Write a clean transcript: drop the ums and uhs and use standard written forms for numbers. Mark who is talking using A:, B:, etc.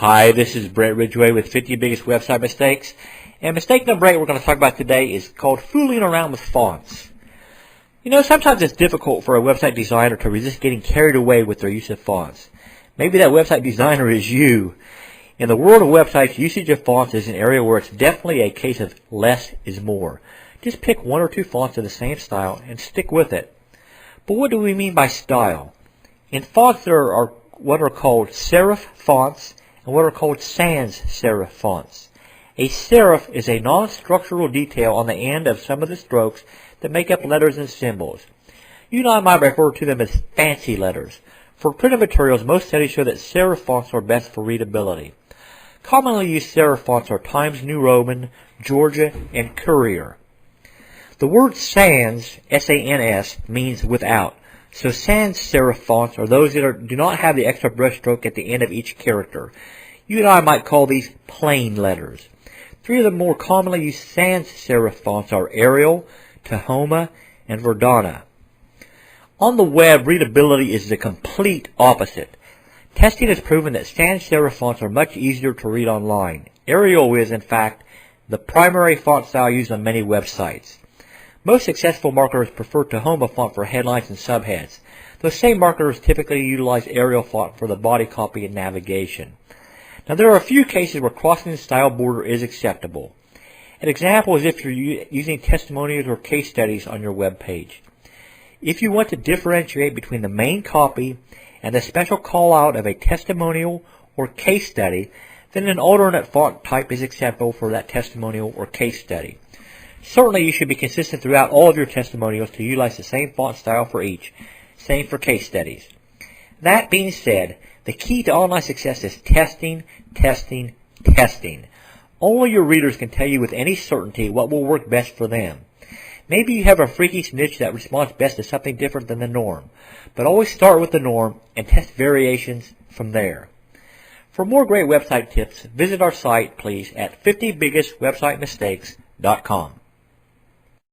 A: Hi, this is Brett Ridgway with 50 Biggest Website Mistakes. And mistake number 8 we're going to talk about today is called fooling around with fonts. You know, sometimes it's difficult for a website designer to resist getting carried away with their use of fonts. Maybe that website designer is you. In the world of websites, usage of fonts is an area where it's definitely a case of less is more. Just pick one or two fonts of the same style and stick with it. But what do we mean by style? In fonts, there are what are called serif fonts and what are called sans serif fonts. A serif is a non-structural detail on the end of some of the strokes that make up letters and symbols. You and I might refer to them as fancy letters. For printed materials, most studies show that serif fonts are best for readability. Commonly used serif fonts are Times New Roman, Georgia, and Courier. The word sans, S-A-N-S, means without. So sans serif fonts are those that do not have the extra brushstroke at the end of each character. You and I might call these plain letters. Three of the more commonly used sans serif fonts are Arial, Tahoma, and Verdana. On the web, readability is the complete opposite. Testing has proven that sans serif fonts are much easier to read online. Arial is, in fact, the primary font style used on many websites. Most successful marketers prefer Tahoma font for headlines and subheads. Those same marketers typically utilize Arial font for the body copy and navigation. Now, there are a few cases where crossing the style border is acceptable. An example is if you're using testimonials or case studies on your web page. If you want to differentiate between the main copy and the special call-out of a testimonial or case study, then an alternate font type is acceptable for that testimonial or case study. Certainly, you should be consistent throughout all of your testimonials to utilize the same font style for each. Same for case studies. That being said, the key to online success is testing, testing, testing. Only your readers can tell you with any certainty what will work best for them. Maybe you have a freakish niche that responds best to something different than the norm. But always start with the norm and test variations from there. For more great website tips, visit our site, please, at 50biggestwebsitemistakes.com.